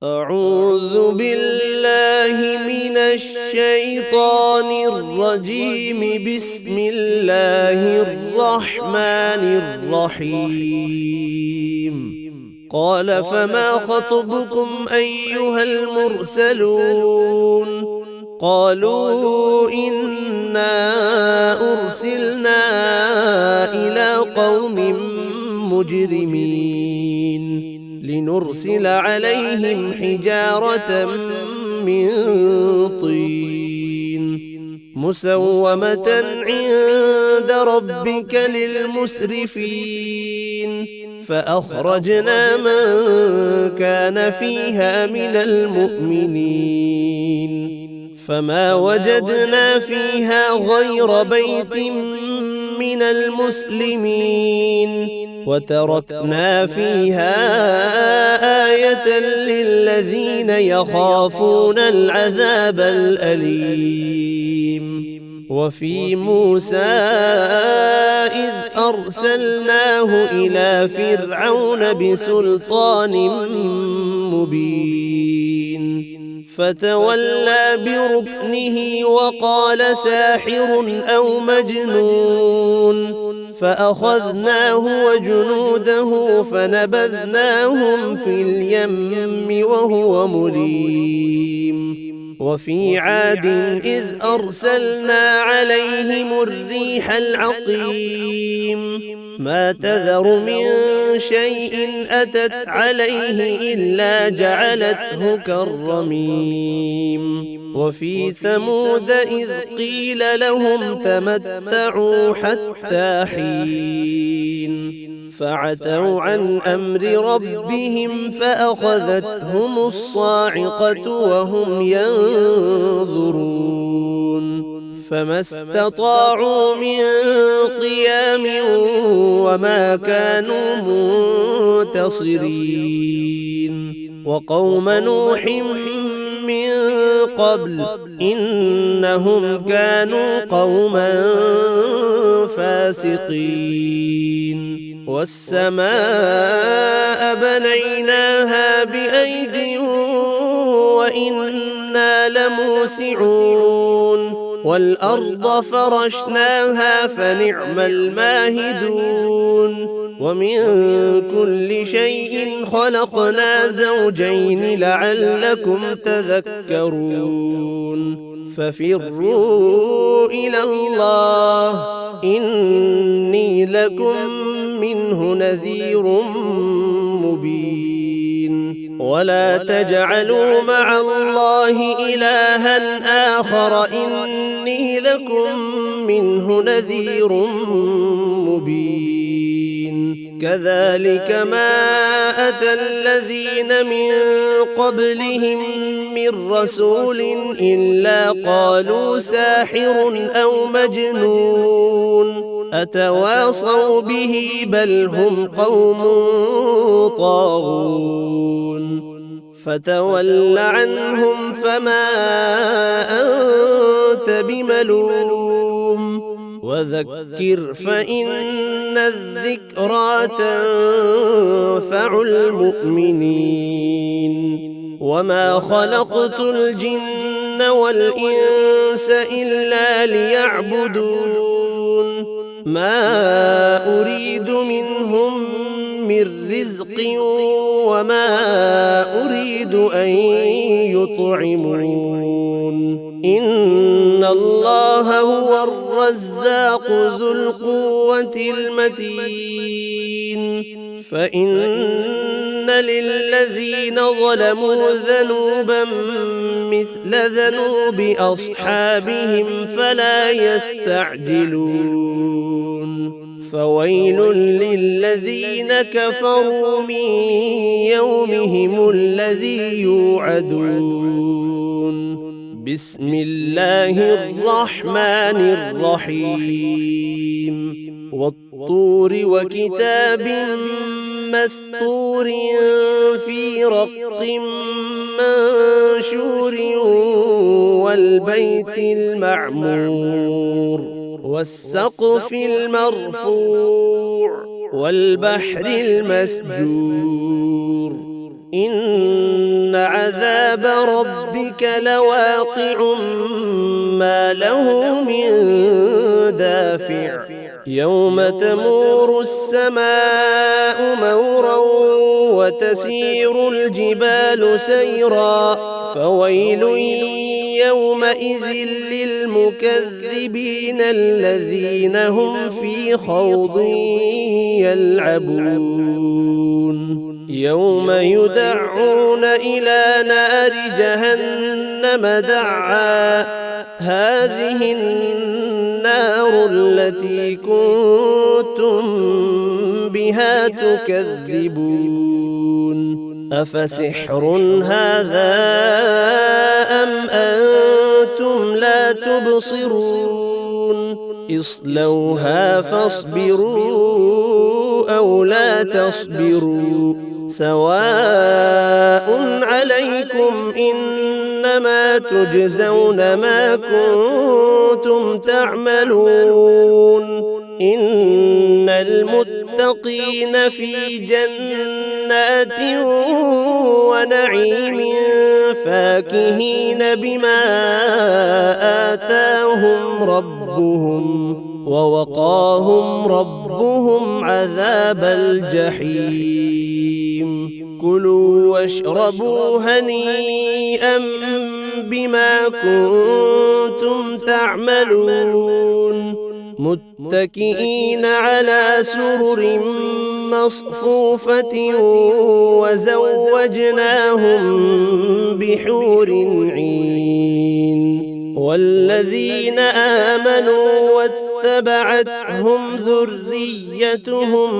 أعوذ بالله من الشيطان الرجيم. بسم الله الرحمن الرحيم. قال فما خطبكم أيها المرسلون؟ قالوا إنا أرسلنا إلى قوم مجرمين لنرسل عليهم حجارة من طين مسومة عند ربك للمسرفين. فأخرجنا من كان فيها من المؤمنين فما وجدنا فيها غير بيت من المسلمين وتركنا فيها آية للذين يخافون العذاب الأليم. وفي موسى إذ أرسلناه إلى فرعون بسلطان مبين فتولى بركنه وقال ساحر أو مجنون. فأخذناه وجنوده فنبذناهم في اليم وهو مليم. وفي عاد إذ أرسلنا عليهم الريح العقيم ما تذر من شيء أتت عليه إلا جعلته كالرميم. وفي ثمود إذ قيل لهم تمتعوا حتى حين فعتوا عن أمر ربهم فأخذتهم الصاعقة وهم ينظرون فما استطاعوا من قيام وما كانوا منتصرين. وقوم نوح من قبل إنهم كانوا قوما فاسقين. والسماء بنيناها بأيد وإنا لموسعون. والأرض فرشناها فنعم الماهدون. ومن كل شيء خلقنا زوجين لعلكم تذكرون. ففروا إلى الله إني لكم منه نذير مبين. ولا تجعلوا مع الله إلها آخر إني لكم منه نذير مبين. كذلك ما أتى الذين من قبلهم من رسول إلا قالوا ساحر أو مجنون أتواصوا به بل هم قوم طاغون. فتول عنهم فما أنت بملوم وذكر فإن الذكرى تنفع المؤمنين. وما خلقت الجن والإنس إلا ليعبدون ما أريد منهم من رزق وما أريد أن يطعمون. إن الله هو الرزاق ذو القوة المتين. فإن للذين ظلموا ذنوبا مثل ذنوب أصحابهم فلا يستعجلون. فويل للذين كفروا من يومهم الذي يوعدون. بسم الله الرحمن الرحيم. والطور وكتاب مسطور في رق منشور والبيت المعمور والسقف المرفوع والبحر المسجور إن عذاب ربك لواقع ما له من دافع يوم تمور السماء مورا وتسير الجبال سيرا فويل يومئذ للمكذبين الذين هم في خوض يلعبون يوم يدعون إلى نار جهنم دعا هذه النار التي كنتم بها تكذبون أفسحر هذا أم أنتم لا تبصرون اصلوها فاصبروا أو لا تصبروا سواء عليكم إنما تجزون ما كنتم تعملون إن المتقين في جنات ونعيم فاكهين بما آتاهم ربهم ووقاهم ربهم عذاب الجحيم كلوا واشربوا هنيئا بما كنتم تعملون متكئين على سرر مصفوفة وزوجناهم بحور عين والذين آمنوا واتبعتهم ذريتهم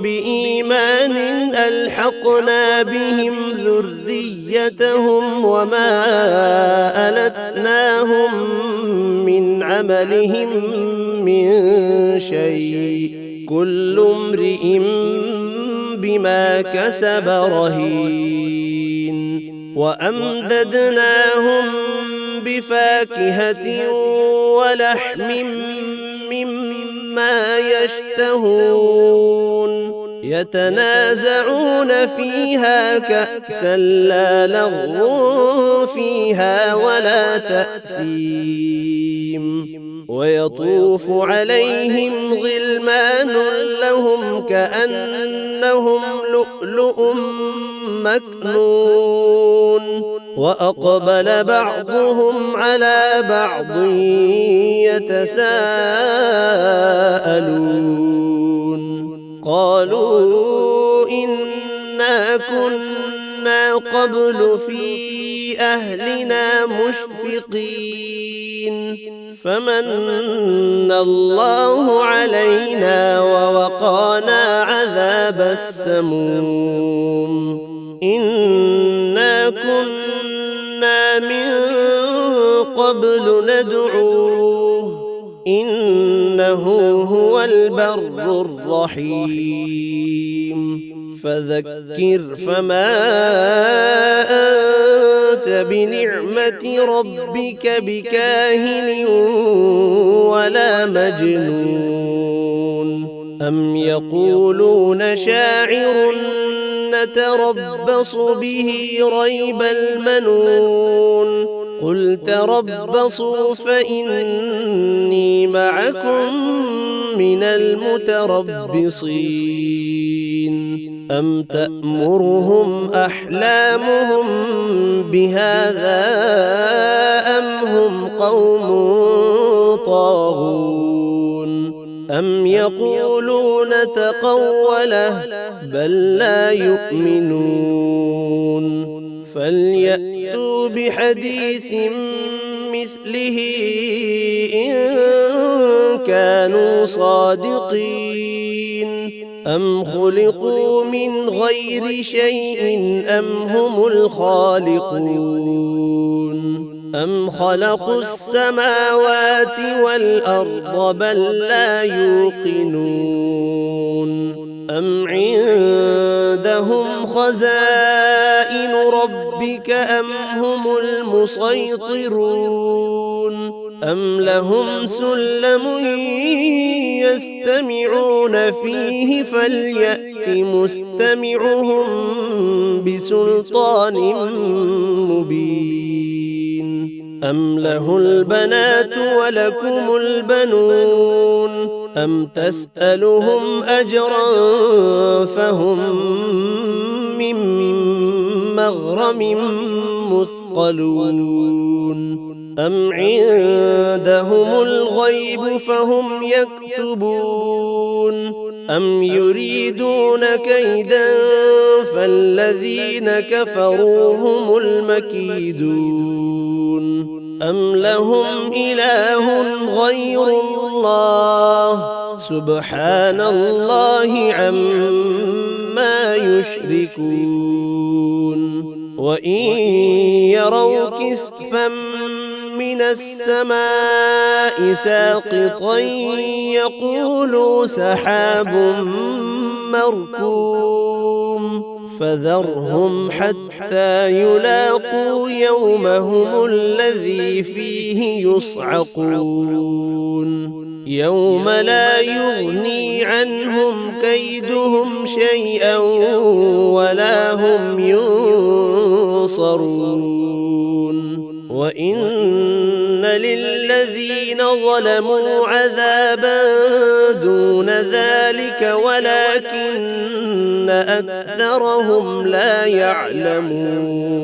بإيمان ألحقنا بهم ذريتهم وما ألتناهم من عملهم من شيء كل امرئ بما كسب رهين وأمددناهم بفاكهة ولحم مما يشتهون يتنازعون فيها كأسا لا لغو فيها ولا تأثيم ويطوف عليهم غلمان لهم كأنهم لؤلؤ مكنون وأقبل بعضهم على بعض يتساءلون قالوا إنا كنا قبل في أهلنا مشفقين فمن الله علينا ووقانا عذاب السموم إنا كنا من قبل ندعوه إنه هو البر الرحيم فذكر فما أنت بنعمة ربك بكاهن ولا مجنون أم يقولون شاعر نتربص به ريب المنون قل تربصوا فإني معكم من المتربصين أم تأمرهم أحلامهم بهذا أم هم قوم طاغون أم يقولون تقوله بل لا يؤمنون فليأتوا بحديث مثله إن كانوا صادقين أم خلقوا من غير شيء أم هم الخالقون أم خلقوا السماوات والأرض بل لا يوقنون أم عندهم خزائن ربك أم هم المسيطرون أم لهم سلم يستمعون فيه فليأت مستمعهم بسلطان مبين أم له البنات ولكم البنون أم تسألهم أجرا فهم من مغرم مثقلون أم عندهم الغيب فهم يكتبون أم يريدون كيدا فالذين كفروا هم المكيدون أم لهم إله غير الله سبحان الله عما يشركون وإن يروا كسفا من السماء ساقطا يقولوا سحاب مركوم فذرهم حتى يلاقوا يومهم الذي فيه يصعقون يوم لا يغني عنهم كيدهم شيئا ولا هم ينصرون وإن للذين ظلموا عذابا دون ذلك ولكن أكثرهم لا يعلمون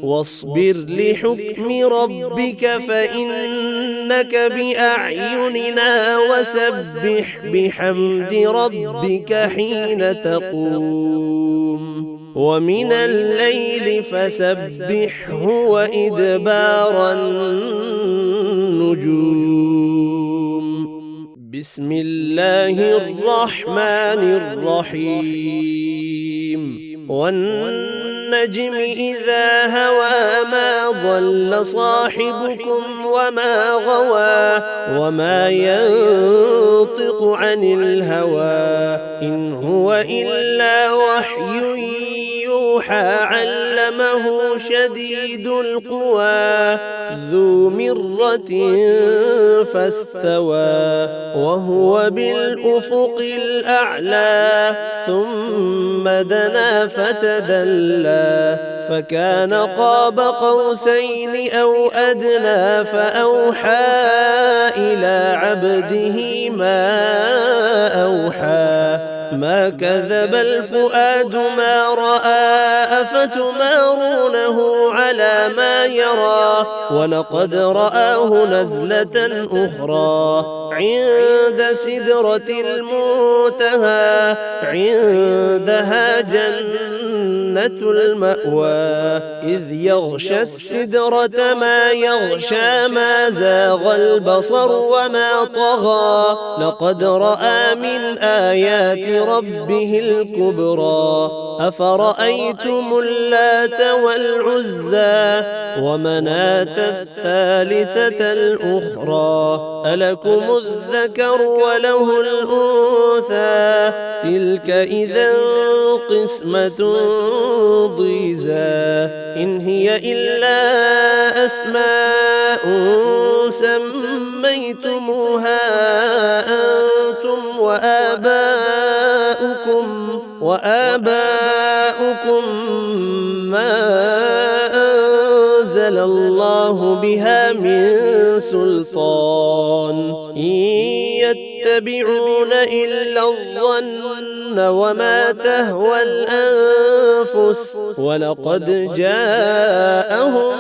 واصبر لحكم ربك فإنك بأعيننا وسبح بحمد ربك حين تقوم ومن الليل فسبحه وإدبار النجوم بسم الله الرحمن الرحيم والنجم إذا هوى ما ضل صاحبكم وما غوى وما ينطق عن الهوى إن هو إلا وحي يوحى علمه شديد القوى ذو مرة فاستوى وهو بالأفق الأعلى ثم دنا فتدلى فكان قاب قوسين أو أدنى فأوحى إلى عبده ما أوحى ما كذب الفؤاد ما رأى أفتمارونه على ما يرى ولقد رآه نزلة أخرى عند سدرة المنتهى عندها جنة المأوى إذ يغشى السدرة ما يغشى ما زاغ البصر وما طغى لقد رأى من آيات ربه الكبرى أفرأيتم اللات والعزى ومناة الثالثة الأخرى ألكم الذكر وله الأنثى تلك إذا قسمة ضيزى إن هي إلا أسماء سميتموها أنتم وآباؤكم ما أنزل الله بها من سلطان إن يتبعون إلا الظن وما تهوى الأنفس ولقد جاءهم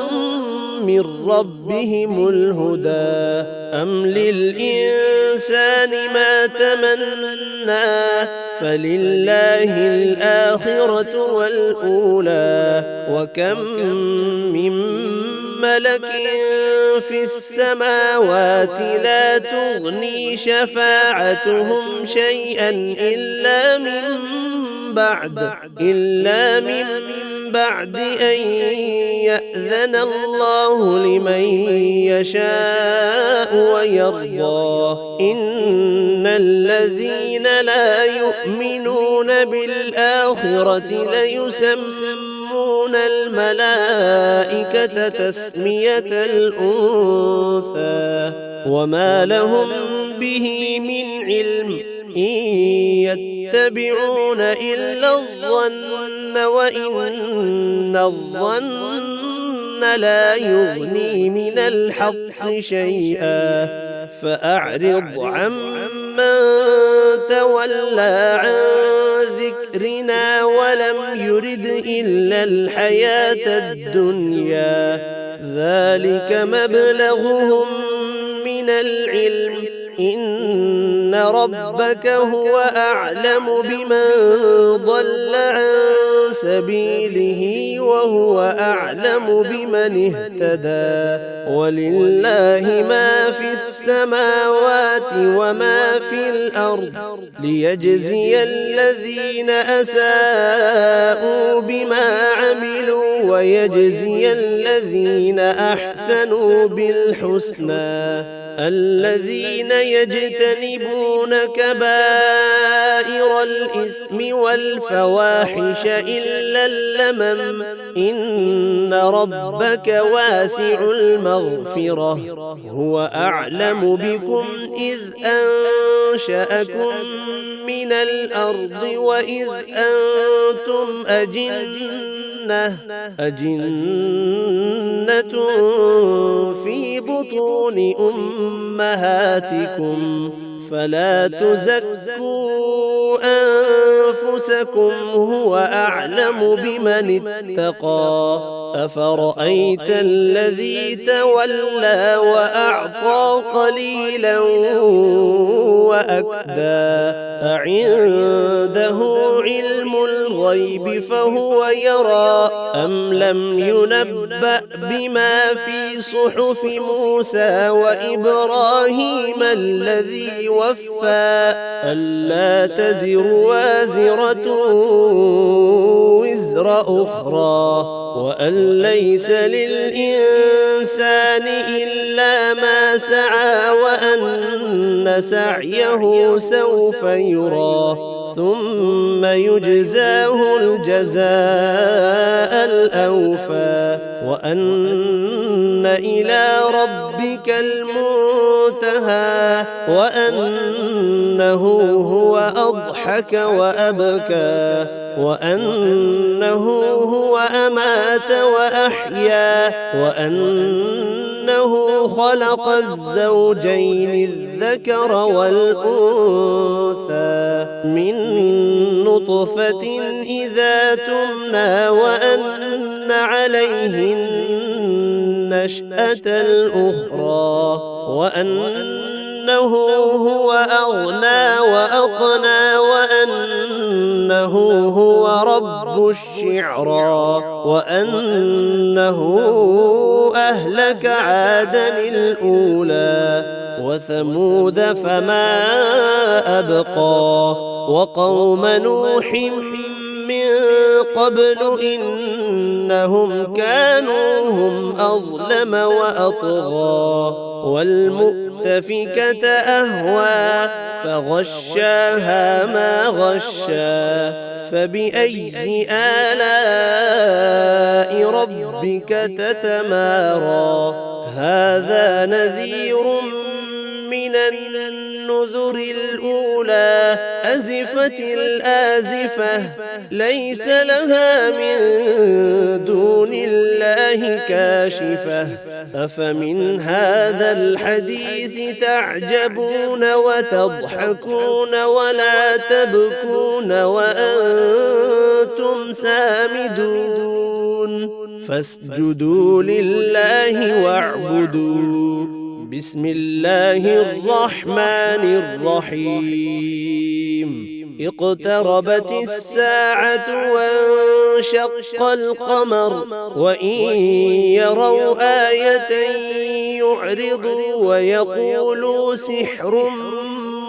من ربهم الهدى أم للإنسان ما تمنى فلله الآخرة والأولى وكم من ملك في السماوات لا تغني شفاعتهم شيئا إلا من بعد أن يأذن الله لمن يشاء ويرضى إن الذين لا يؤمنون بالآخرة ليسمون الملائكة تسمية الأنثى وما لهم به من علم إن يتبعون إلا الظن وإن الظن لا يغني من الحق شيئا فأعرض عمن تولى عن ذكرنا ولم يرد إلا الحياة الدنيا ذلك مبلغهم من العلم إن ربك هو أعلم بمن ضل عن سبيله وهو أعلم بمن اهتدى ولله ما في السماوات وما في الأرض ليجزي الذين أساءوا بما عملوا ويجزي الذين أحسنوا بالحسنى الذين يجتنبون كبائر الإثم والفواحش إلا اللمم إن ربك واسع المغفرة هو أعلم بكم إذ أنشأكم من الأرض وإذ أنتم أجنة في بطون أمهاتكم فلا تزكوا أنفسكم هو أعلم بمن اتقى أفرأيت الذي تولى وأعطى قليلا وأكدى أعنده علم الغيب فهو يرى أم لم ينبأ بما في صحف موسى وإبراهيم الذي وفى ألا تزر وازرة وزر أخرى وأن ليس للإنسان إلا ما سعى وأن سعيه سوف يرى ثم يجزاه الجزاء الأوفى وأن إلى ربك المنتهى وأنه هو أضحك وأبكى وأنه هو أمات وأحيا وأنه خلق الزوجين الذكر والأنثى من نطفة إذا تمنى وأن عليه النشأة الأخرى وأنه هو أغنى وأقنى وأنه هو رب الشعرى وأنه أهلك عادا الأولى وثمود فما أبقى وقوم نوح من قبل إنهم كانوا هم أظلم وأطغى والمؤتفكة أهوى فغشاها ما غشى فبأي آلاء ربك تتمارى هذا نذير من النذر الأولى أزفت الآزفة ليس لها من دون الله كاشفة أفمن هذا الحديث تعجبون وتضحكون ولا تبكون وأنتم سامدون فاسجدوا لله واعبدوا بسم الله الرحمن الرحيم اقتربت الساعة وانشق القمر وإن يروا آية يعرضوا ويقولوا سحر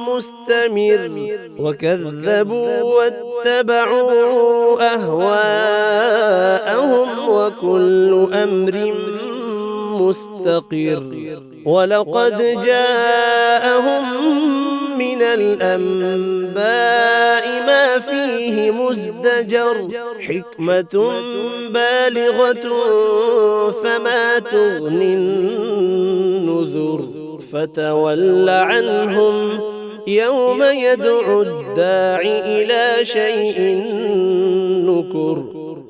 مستمر وكذبوا واتبعوا أهواءهم وكل أمر مستقر ولقد جاءهم من الأنباء ما فيه مزدجر حكمة بالغة فما تغني النذر فتول عنهم يوم يدعو الداع إلى شيء نكر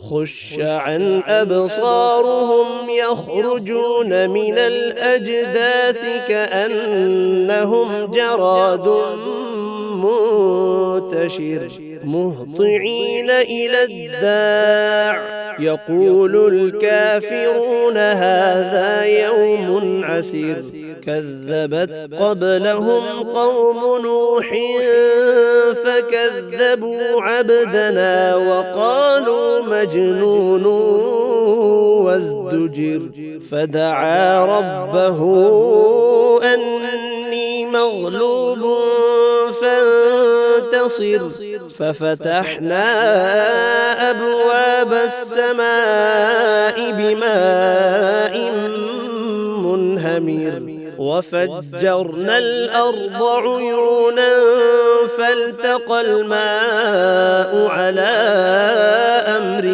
خش عن أبصارهم يخرجون من الأجداث كأنهم جراد منتشر مهطعين إلى الداع يقول الكافرون هذا يوم عسير كذبت قبلهم قوم نوح فكذبوا عبدنا وقالوا مجنون وازدجر فدعا ربه أني مغلوب فانتصر ففتحنا أبواب السماء بماء منهمر وفجرنا الأرض عيونا فالتقى الماء على أمر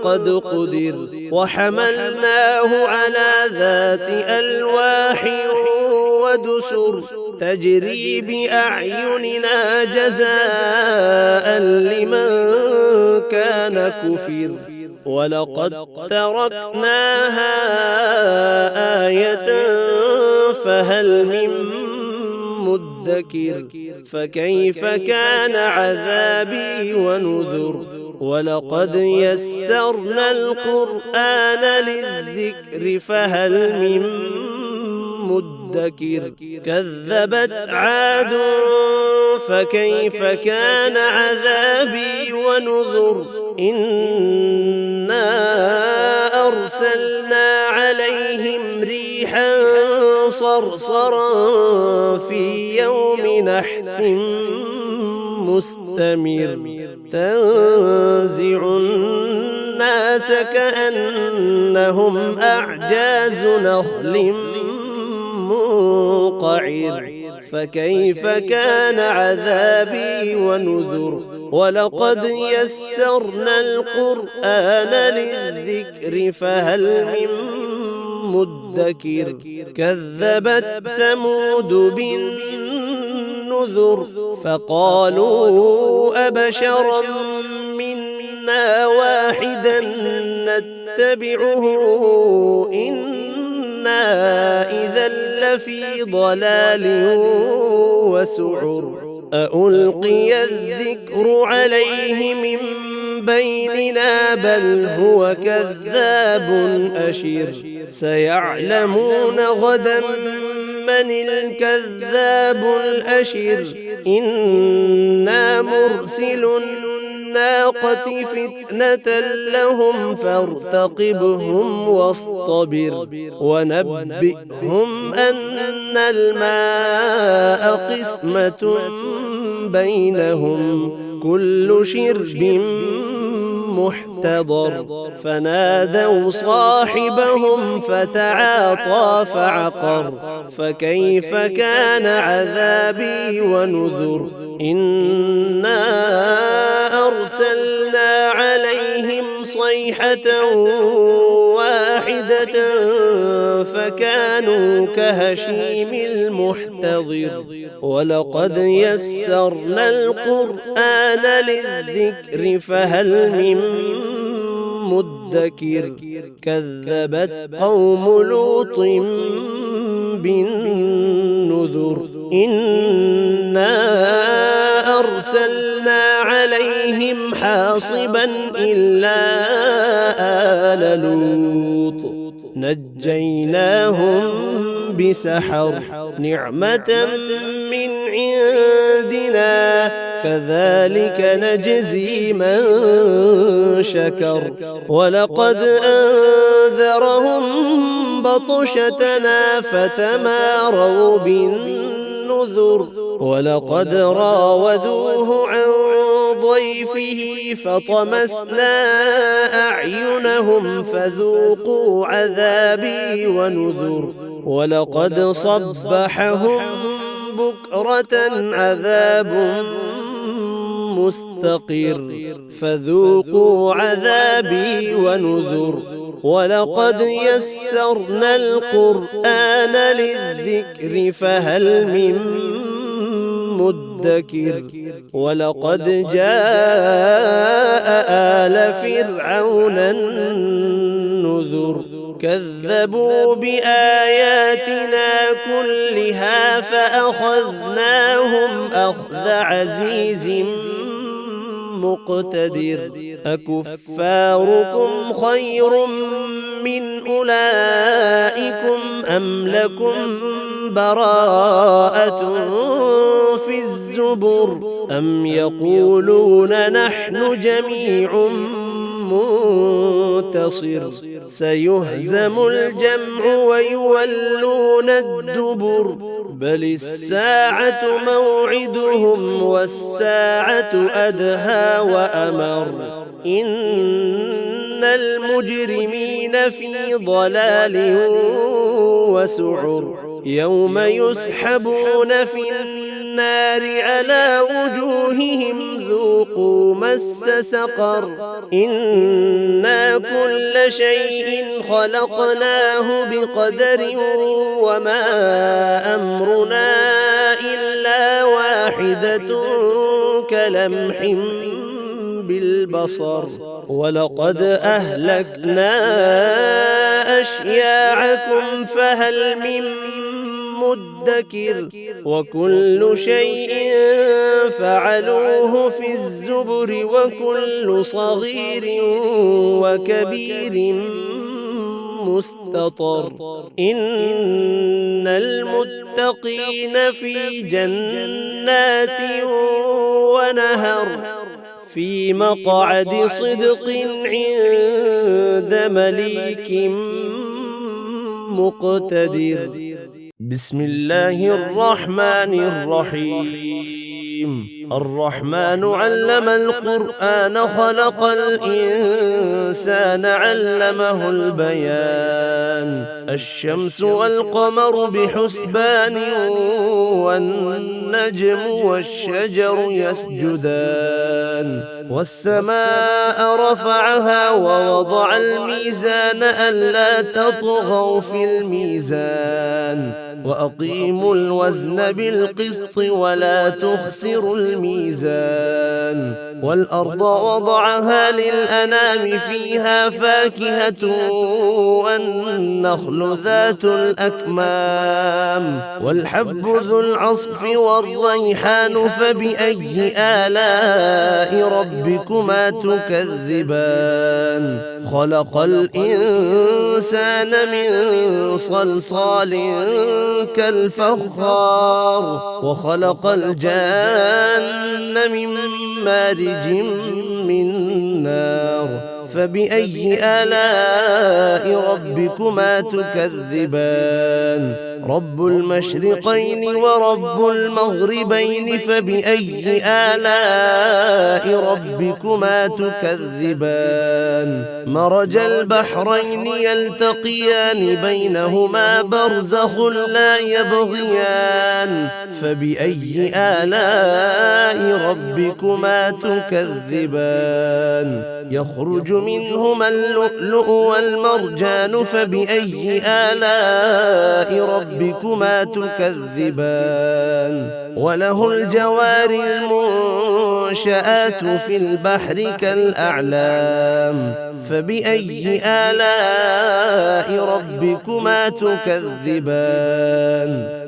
قد قدر وحملناه على ذات ألواح ودسر تجري بأعيننا جزاء لمن كان كفر ولقد تركناها آية فهل من مدكر فكيف كان عذابي ونذر ولقد يسرنا القرآن للذكر فهل من مدكر كذبت عاد فكيف كان عذابي ونذر إنا أرسلنا عليهم ريحا صرصرا في يوم نحس مستمر تنزع الناس كأنهم أعجاز نخل منقعر فكيف كان عذابي ونذر ولقد يسرنا القرآن للذكر فهل من مدكر كذبت ثمود بالنذر فقالوا أبشرا منا واحدا نتبعه إنا إذا لفي ضلال وسعر أألقي الذكر عليه من بيننا بل هو كذاب أشر سيعلمون غدا من الكذاب الأشر إنا مرسل الناقة فتنة لهم فارتقبهم واصطبر ونبئهم أن الماء قسمة بينهم كل شرب محتضر فنادوا صاحبهم فتعاطى فعقر فكيف كان عذابي ونذر إنا أرسلنا عليهم صيحة واحدة فكانوا كهشيم المحتضر ولقد يسرنا القرآن للذكر فهل من مدكر كذبت قوم لوط بالنذر إنا أرسلنا عليهم حاصبا إلا آل لوط نجيناهم بسحر نعمة من عندنا كذلك نجزي من شكر ولقد أنذرهم بطشتنا فتماروا بالنذر ولقد راودوه عن ضيفه فطمسنا أعينهم فذوقوا عذابي ونذر ولقد صبحهم بكرة عذاب مستقر فذوقوا عذابي ونذر ولقد يسرنا القرآن للذكر فهل من مدكر ولقد جاء آل فرعون النذر كذبوا بآياتنا كلها فأخذناهم أخذ عزيز مقتدر أكفاركم خير من أولئكم أم لكم براءة في الزبر أم يقولون نحن جميع منتصر سيهزم الجمع ويولون الدبر بل الساعة موعدهم والساعة أدهى وأمر إن المجرمين في ضلال وسعر يوم يسحبون في النار على وجوههم ذوقوا مس سقر إنا كل شيء خلقناه بقدر وما أمرنا إلا واحدة كلمح بالبصر ولقد أهلكنا أشياعكم فهل من مدكر وكل شيء فعلوه في الزبر وكل صغير وكبير مستطر إن المتقين في جنات ونهر في مقعد صدق عند مليك مقتدر بسم الله الرحمن الرحيم الرحمن علم القرآن خلق الإنسان علمه البيان الشمس والقمر بحسبان والنجم والشجر يسجدان والسماء رفعها ووضع الميزان ألا تطغوا في الميزان وأقيموا الوزن بالقسط ولا تخسروا الميزان والأرض وضعها للأنام فيها فاكهة والنخل ذات الأكمام والحب ذو العصف والريحان فبأي آلاء ربكما تكذبان خلق الإنسان من صلصال كالفخار وخلق الجان من مارج من نار فبأي آلاء ربكما تكذبان رب المشرقين ورب المغربين فبأي آلاء ربكما تكذبان مرج البحرين يلتقيان بينهما برزخ لا يبغيان فبأي آلاء ربكما تكذبان يخرج منهما اللؤلؤ والمرجان فبأي آلاء ربكما تكذبان وله الجوار المنشآت في البحر كالأعلام فبأي آلاء ربكما تكذبان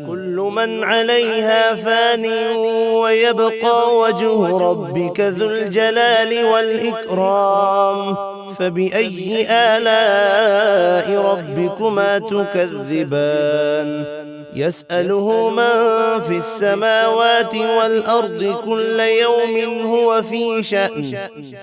كل من عليها فان ويبقى وجه ربك ذو الجلال والإكرام فبأي آلاء ربكما تكذبان يسأله من في السماوات والأرض كل يوم هو في شأن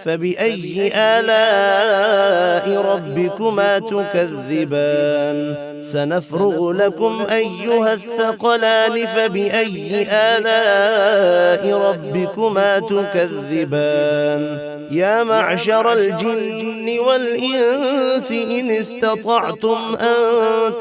فبأي آلاء ربكما تكذبان سنفرغ لكم أيها الثقلان فبأي آلاء ربكما تكذبان يا معشر الجن والإنس إن استطعتم أن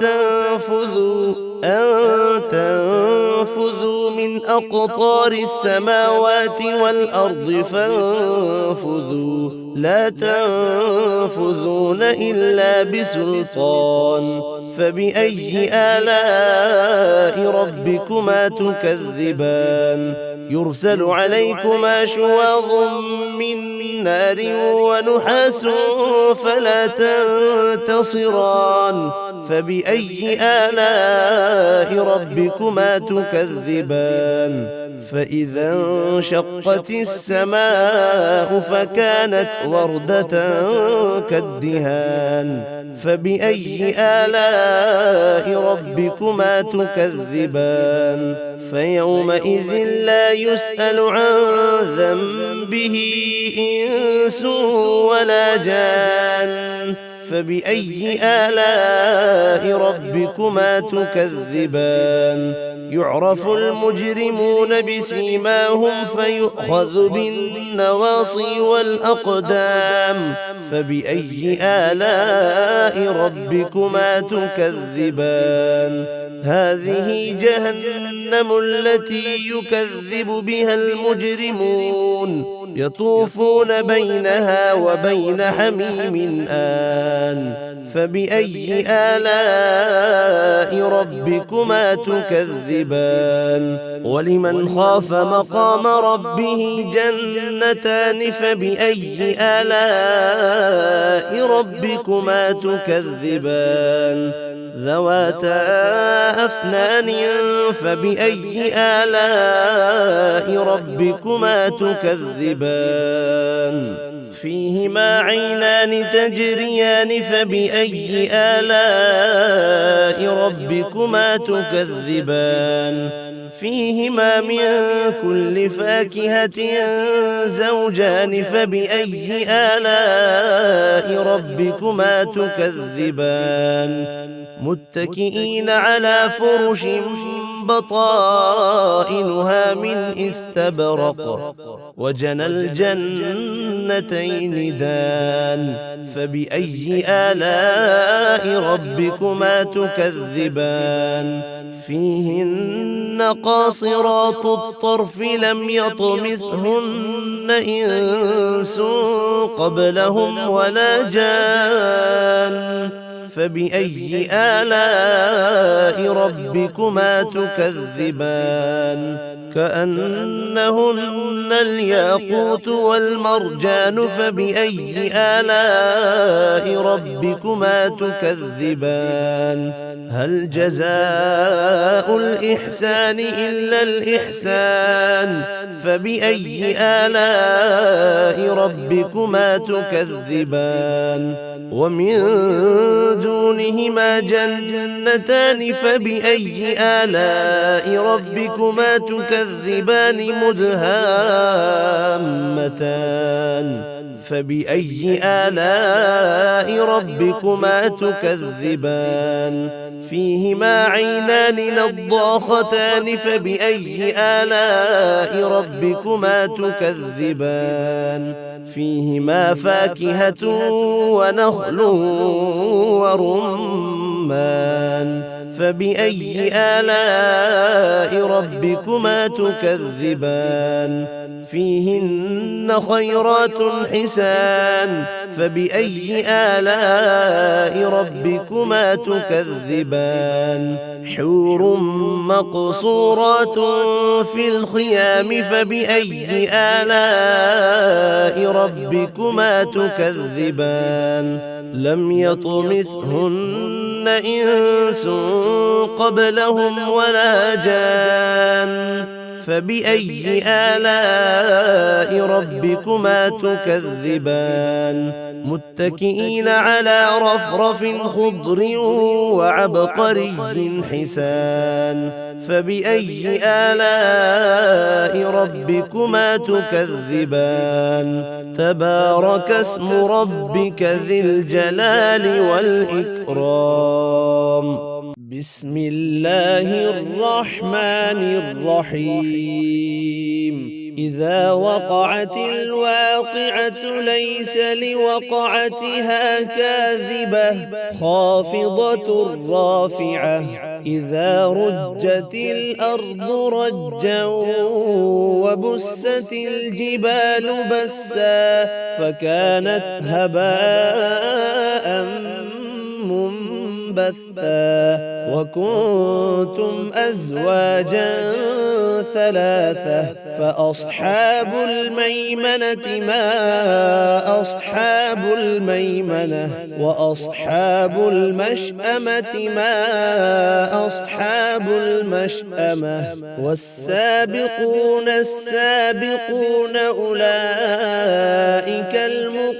تنفذوا من أقطار السماوات والأرض فانفذوا لا تنفذون إلا بسلطان فبأي آلاء ربكما تكذبان يرسل عليكما شواظ من نار ونحاس فلا تنتصران فبأي آلاء ربكما تكذبان فإذا انشقت السماء فكانت وردة كالدهان فبأي آلاء ربكما تكذبان فيومئذ لا يسأل عن ذنبه إنس ولا جان فبأي آلاء ربكما تكذبان يعرف المجرمون بسيماهم فيؤخذ بالنواصي والأقدام فبأي آلاء ربكما تكذبان هذه جهنم التي يكذب بها المجرمون يطوفون بينها وبين حميم آن فبأي آلاء ربكما تكذبان ولمن خاف مقام ربه جنتان فبأي آلاء ربكما تكذبان ذواتا أفنان فبأي آلاء ربكما تكذبان فيهما عينان تجريان فبأي آلاء ربكما تكذبان فيهما من كل فاكهة زوجان فبأي آلاء ربكما تكذبان متكئين على فرش بطائنها من استبرق وجنى الجنتين دان فبأي آلاء ربكما تكذبان فيهن قاصرات الطرف لم يطمثهن إنس قبلهم ولا جان فبأي آلاء ربكما تكذبان كأنهن الياقوت والمرجان فبأي آلاء ربكما تكذبان هل جزاء الإحسان إلا الإحسان فبأي آلاء ربكما تكذبان ومن دونهما جنتان فبأي آلاء ربكما تكذبان مدهامتان فبأي آلاء ربكما تكذبان فيهما عينان نضاختان فبأي آلاء ربكما تكذبان فيهما فاكهة ونخل ورمان فبأي آلاء ربكما تكذبان فيهن خيرات حسان فبأي آلاء ربكما تكذبان حور مقصورات في الخيام فبأي آلاء ربكما تكذبان لم يطمثهن إنس قبلهم ولا جان فبأي آلاء ربكما تكذبان متكئين على رفرف خضر وعبقري حسان فبأي آلاء ربكما تكذبان تبارك اسم ربك ذي الجلال والإكرام بسم الله الرحمن الرحيم إذا وقعت الواقعة ليس لوقعتها كاذبة خافضة رافعة إذا رجت الأرض رجا وبست الجبال بسا فكانت هباء منبثا وكنتم أزواجا ثلاثة فأصحاب الميمنة ما أصحاب الميمنة وأصحاب المشأمة ما أصحاب المشأمة والسابقون السابقون أولئك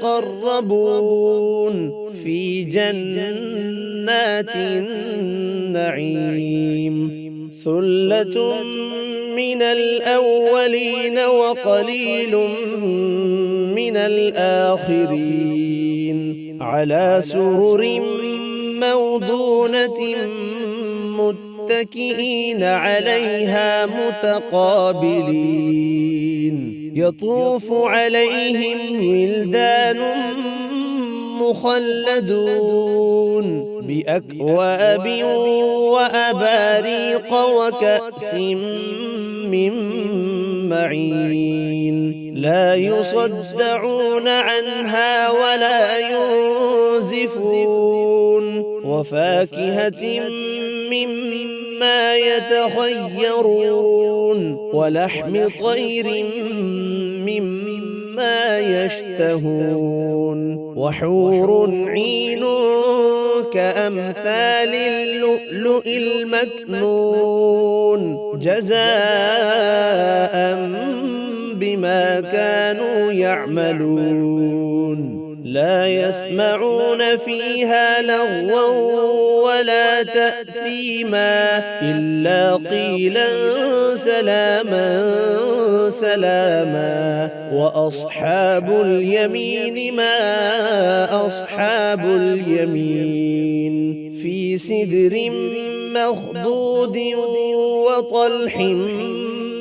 المقربون في جنات النعيم ثلة من الأولين وقليل من الآخرين على سرر موضونة متكئين عليها متقابلين يطوف عليهم ولدان مخلدون بأكواب وأباريق وكأس من معين لا يصدعون عنها ولا ينزفون وفاكهة مما يتخيرون ولحم طير مما يشتهون وحور عين كأمثال اللؤلؤ المكنون جزاء بما كانوا يعملون لا يسمعون فيها لغوا ولا تأثيما إلا قيلا سلاما سلاما وأصحاب اليمين ما أصحاب اليمين في سدر مخضود وطلح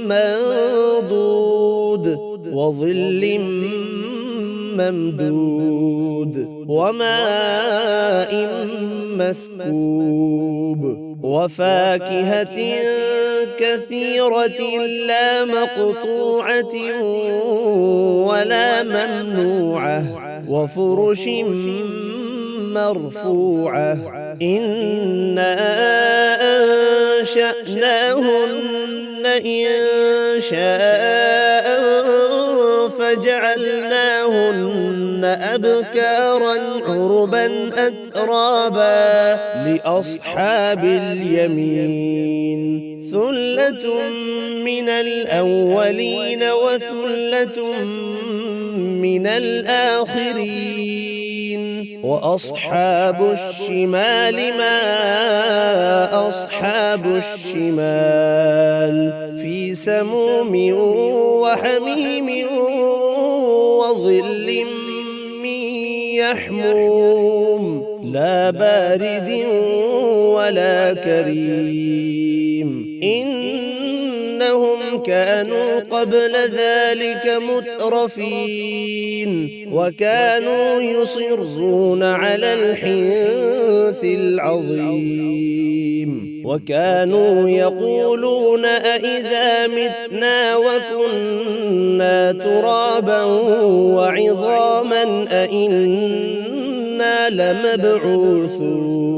منضود وظل ممدود وماء مسكوب وفاكهة كثيرة لا مقطوعة ولا ممنوعة وفرش مرفوعة إنا أنشأناهن إنشاء فجعلناهن أبكارا عربا أترابا لأصحاب اليمين ثلة من الأولين وثلة من الآخرين وأصحاب الشمال ما أصحاب الشمال في سموم وحميم وظل من يحموم لا بارد ولا كريم إنهم كانوا قبل ذلك مترفين وكانوا يصرون على الحنث العظيم وكانوا يقولون أإذا متنا وكنا ترابا وعظاما أإنا لمبعوثون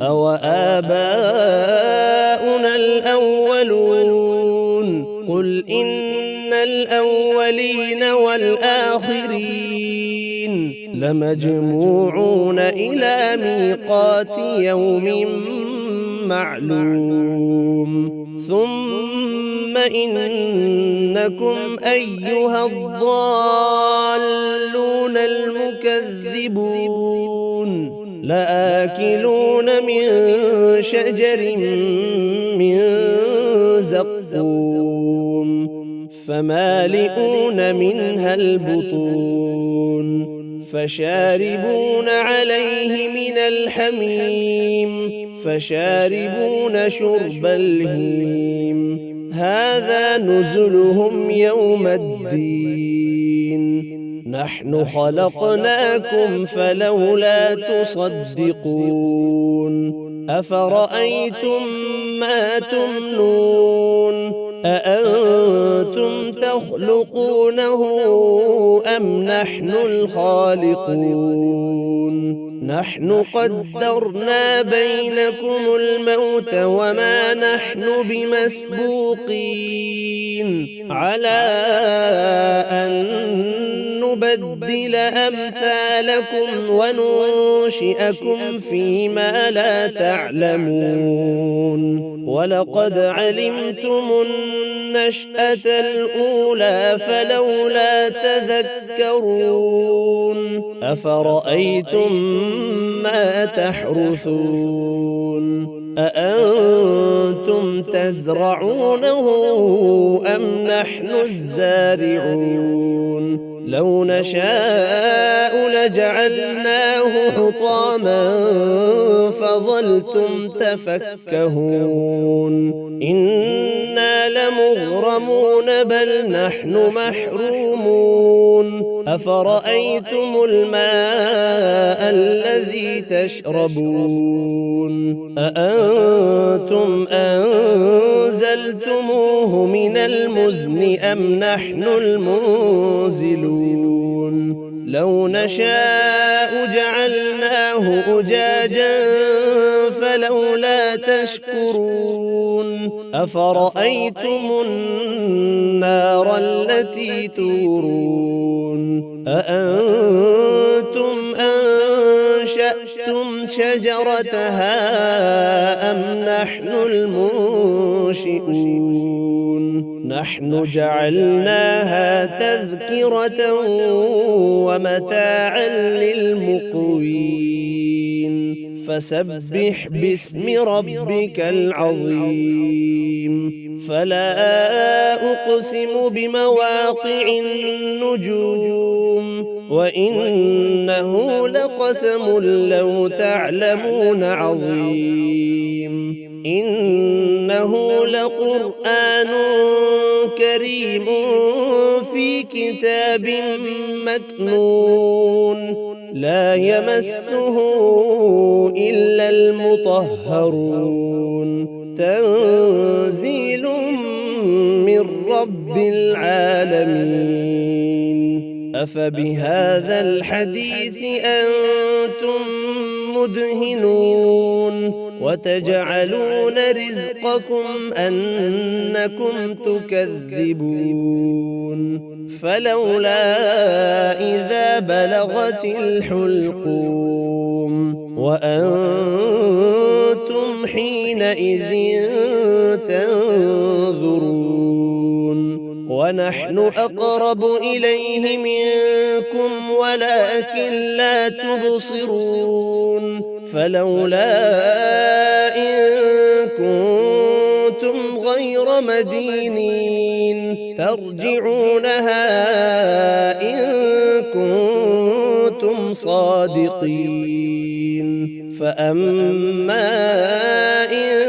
أو آباؤنا الأولون قل إن الأولين والآخرين لمجموعون إلى ميقات يوم معلوم ثم إنكم أيها الضالون المكذبون لآكلون من شجر من زقوم فمالئون منها البطون فشاربون عليه من الحميم فشاربون شرب الهيم هذا نزلهم يوم الدين نحن خلقناكم فلولا تصدقون أفرأيتم ما تمنون أأنتم تخلقونه أم نحن الخالقون نحن قدرنا بينكم الموت وما نحن بمسبوقين على أن نبدل أمثالكم وننشئكم فيما لا تعلمون ولقد علمتم النشأة الأولى فلولا تذكرون أفرأيتم ما تحرثون أأنتم تزرعونه أم نحن الزارعون لو نشاء لجعلناه حطاما فظلتم تفكهون إنا لمغرمون بل نحن محرومون أفرأيتم الماء الذي تشربون أأنتم أنزلتموه من المزن أم نحن المنزلون لو نشاء جعلناه أجاجا فلولا تشكرون أفرأيتم النار التي تورون أأنتم أنشأتم شجرتها أم نحن المنشئون نحن جعلناها تذكرة ومتاعا للمقوين فسبح باسم ربك العظيم فلا أقسم بمواقع النجوم وإنه لقسم لو تعلمون عظيم إنه لقرآن كريم في كتاب مكنون لا يمسه إلا المطهرون تنزيل من رب العالمين أفبهذا الحديث أنتم مدهنون وتجعلون رزقكم أنكم تكذبون فلولا إذا بلغت الحلقوم وأنتم حينئذ تنظرون ونحن أقرب إليه منكم ولكن لا تبصرون فلولا إن كنتم غير مدينين ترجعونها إن كنتم صادقين فأما إن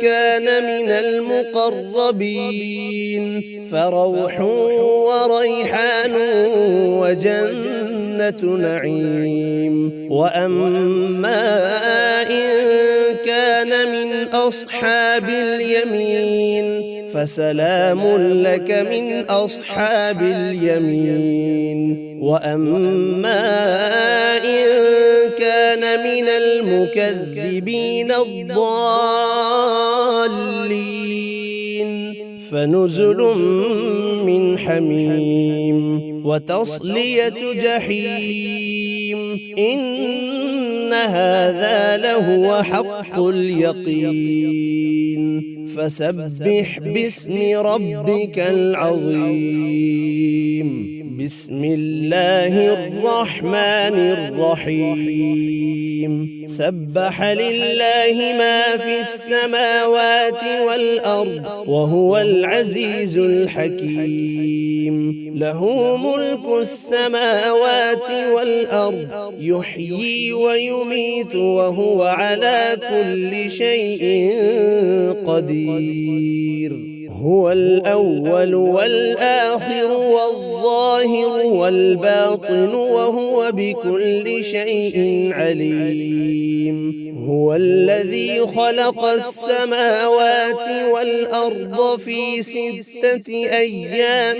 كان من المقربين فروح وريحان وجنة نعيم وأما إن كان من أصحاب اليمين فسلام لك من أصحاب اليمين وأما إن كان من المكذبين الضالين فنزل من حميم وتصلية جحيم إن هذا لهو حق اليقين فسبح باسم ربك العظيم بسم الله الرحمن الرحيم سبح لله ما في السماوات والأرض وهو العزيز الحكيم له ملك السماوات والأرض يحيي ويميت وهو على كل شيء قدير هو الأول والآخر والظاهر والباطن وهو بكل شيء عليم هو الذي خلق السماوات والأرض في 6 أيام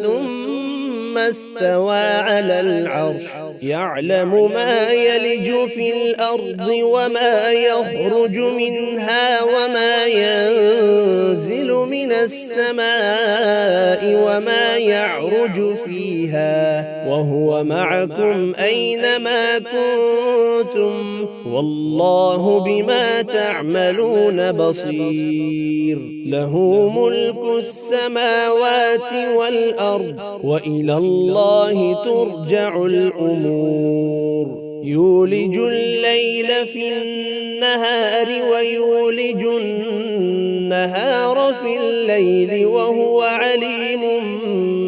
ثم استوى على العرش يعلم ما يلج في الأرض وما يخرج منها وما ينزل من السماء وما يعرج فيها وهو معكم أينما كنتم والله بما تعملون بصير له ملك السماوات والأرض وإلى الله ترجع الأمور يولج الليل في النهار ويولج النهار في الليل وهو عليم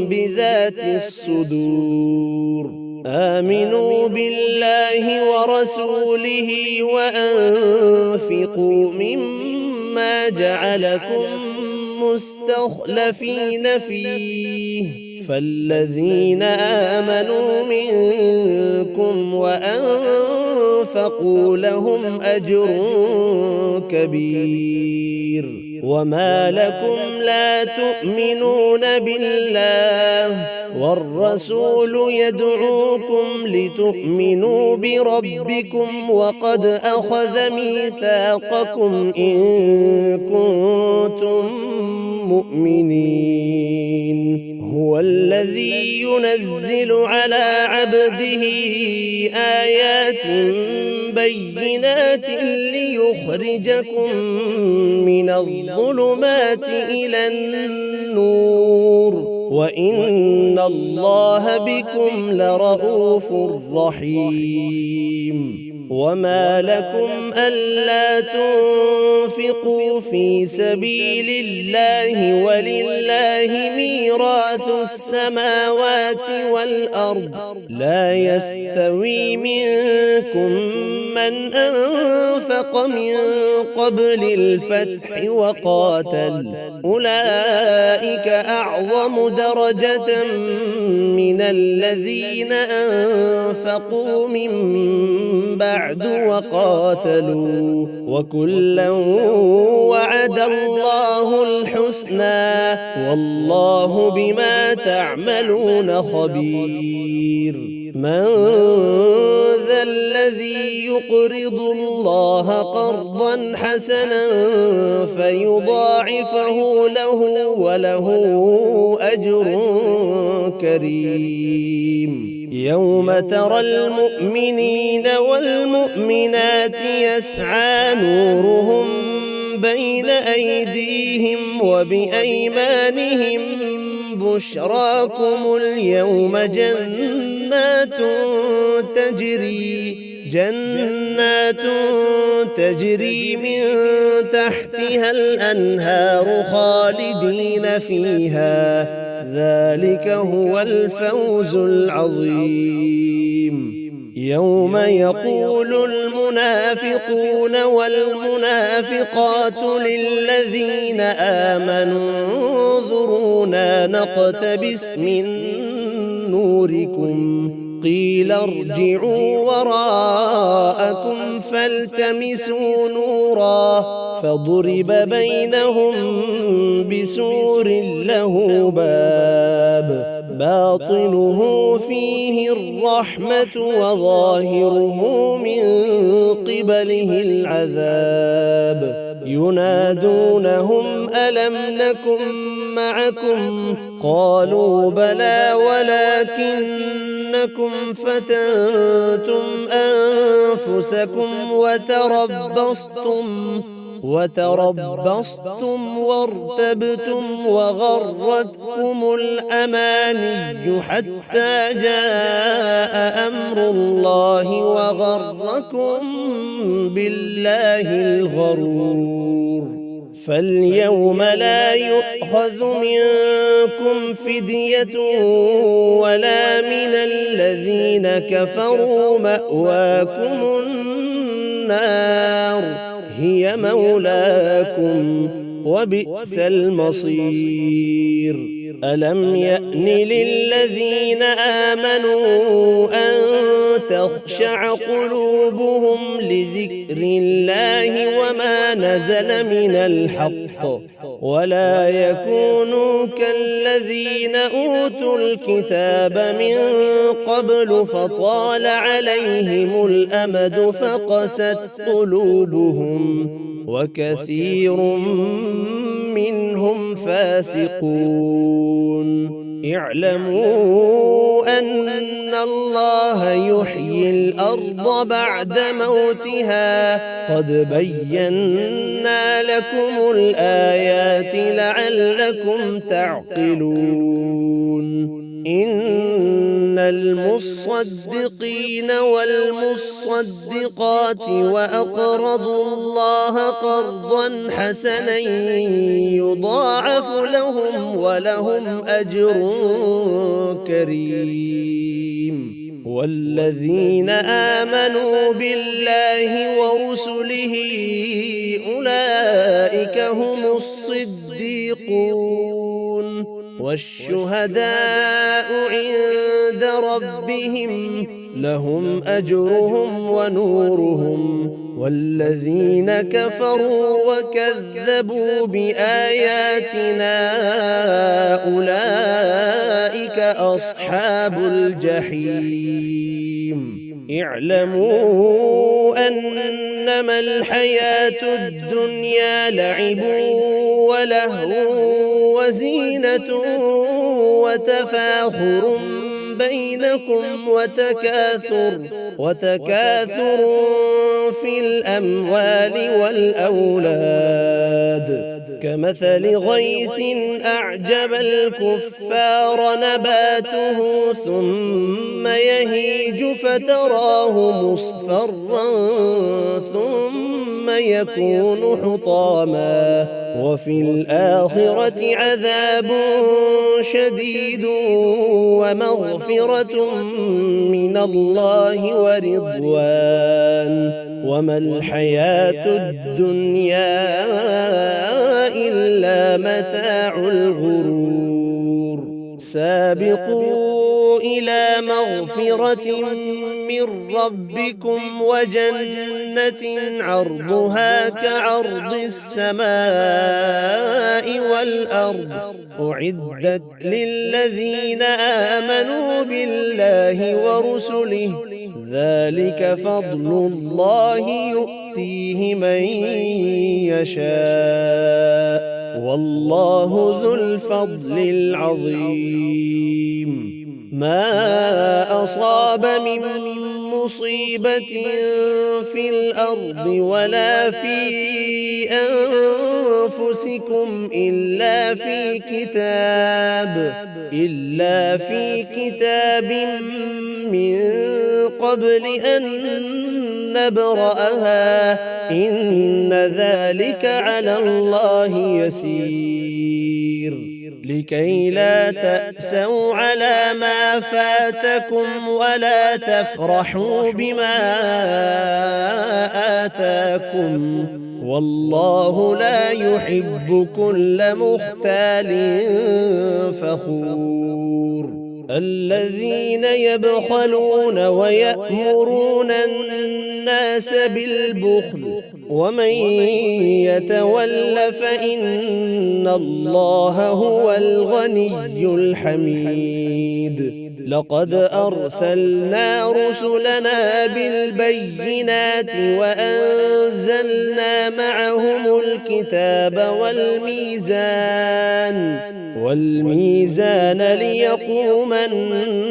بذات الصدور آمنوا بالله ورسوله وأنفقوا مما جعلكم مستخلفين فيه فالذين آمنوا منكم وأنفقوا لهم أجر كبير وما لكم لا تؤمنون بالله والرسول يدعوكم لتؤمنوا بربكم وقد أخذ ميثاقكم إن كنتم مؤمنين هو الذي ينزل على عبده آيات بينات ليخرجكم من الظلمات إلى النور وإن الله بكم لرؤوف رحيم وما لكم ألا تنفقوا في سبيل الله ولله ميراث السماوات والأرض لا يستوي منكم من أنفق من قبل الفتح وقاتل أولئك أعظم درجة من الذين أنفقوا من بعد وقاتلوا وكلا وعد الله الحسنى والله بما تعملون خبير من ذا الذي يقرض الله قرضا حسنا فيضاعفه له وله أجر كريم يوم ترى المؤمنين والمؤمنات يسعى نورهم بين أيديهم وبأيمانهم بشراكم اليوم جنات تجري من تحتها الأنهار خالدين فيها ذلك هو الفوز العظيم يوم يقول المنافقون والمنافقات للذين آمنوا انظرونا نقتبس من نوركم قيل ارجعوا وراءكم فالتمسوا نورا فضرب بينهم بسور له باب باطنه فيه الرحمة وظاهره من قبله العذاب ينادونهم ألم نكن معكم قالوا بلى ولكنكم فتنتم أنفسكم وتربصتم وارتبتم وغرتكم الأماني حتى جاء أمر الله وغركم بالله الغرور فاليوم لا يؤخذ منكم فدية ولا من الذين كفروا مأواكم النار هي مولاكم وبئس المصير. ألم يأن للذين آمنوا أن تخشع قلوبهم لذكر الله وما نزل من الحق ولا يكونوا كالذين أوتوا الكتاب من قبل فطال عليهم الأمد فقست قلوبهم وكثير منهم فاسقون. اعلموا أن الله يحيي الأرض بعد موتها قد بينا لكم الآيات لعلكم تعقلون. إن المصدقين والمصدقات وأقرضوا الله قرضا حسنا يضاعف لهم ولهم أجر كريم. والذين آمنوا بالله ورسله أولئك هم الصديقون والشهداء عند ربهم لهم أجرهم ونورهم. والذين كفروا وكذبوا بآياتنا أولئك أصحاب الجحيم. اعلموا أنما الحياة الدنيا لعب ولهو وزينة وتفاخر بينكم وتكاثر في الأموال والأولاد كمثل غيث أعجب الكفار نباته ثم يهيج فتراه مصفرا ثم يكون حطاما وفي الآخرة عذاب شديد ومغفرة من الله ورضوان وما الحياة الدنيا إلا متاع الغرور. سابقوا إلى مغفرة من ربكم وجنة عرضها كعرض السماء والأرض أعدت للذين آمنوا بالله ورسله ذلك فضل الله يؤتيه من يشاء والله ذو الفضل العظيم. ما أصاب من مصيبة في الأرض ولا في أنفسكم إلا في كتاب من قبل أن نبرأها إن ذلك على الله يسير. لكي لا تأسوا على ما فاتكم ولا تفرحوا بما آتاكم والله لا يحب كل مختال فخور. الذين يبخلون ويأمرون الناس بالبخل ومن يتول فإن الله هو الغني الحميد. لقد أرسلنا رسلنا بالبينات وأنزلنا معهم الكتاب والميزان ليقوم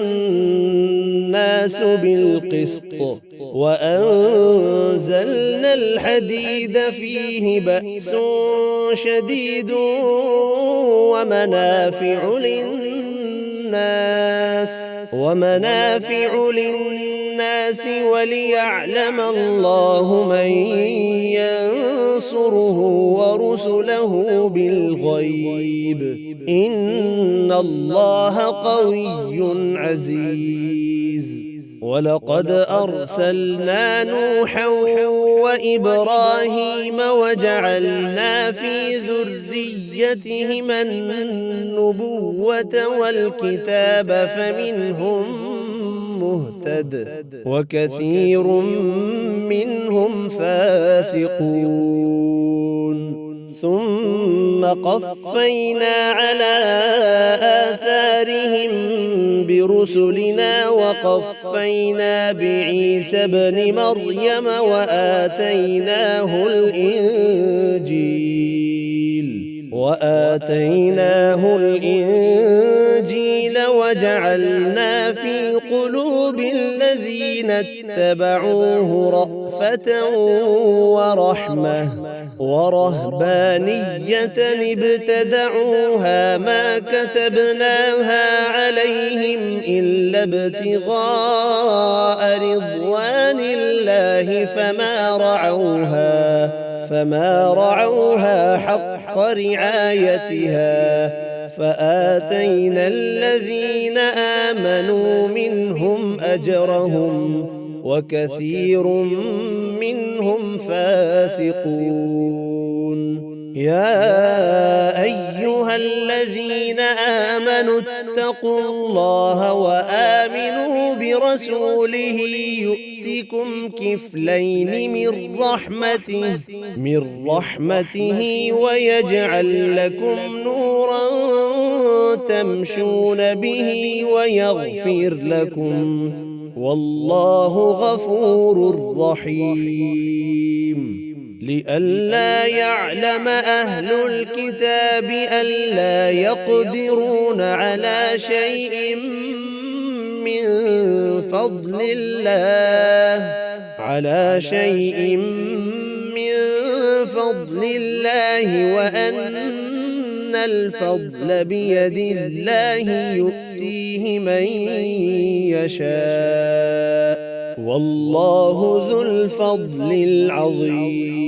الناس بالقسط وأنزلنا الحديد فيه بأس شديد ومنافع للناس وليعلم الله من ينصره ورسله بالغيب إن الله قوي عزيز. ولقد أرسلنا نوحا وإبراهيم وجعلنا في ذريتهما النبوة والكتاب فمنهم مهتد وكثير منهم فاسقون ثم قفينا على آثارهم برسلنا وقفينا بعيسى ابن مريم وآتيناه الإنجيل وجعلنا في قلوب الذين اتبعوه رأفة ورحمة ورهبانية ابتدعوها ما كتبناها عليهم إلا ابتغاء رضوان الله فما رعوها حق رعايتها فآتينا الذين آمنوا منهم أجرهم وكثير منهم فاسقون يا أيها الذين آمنوا اتقوا الله وآمنوا برسوله يؤتكم كفلين من رحمته ويجعل لكم نورا تمشون به ويغفر لكم والله غفور رحيم لئلا يعلم أهل الكتاب ألا يقدرون على شيء من فضل الله وأن الفضل بيد الله يؤتيه من يشاء والله ذو الفضل العظيم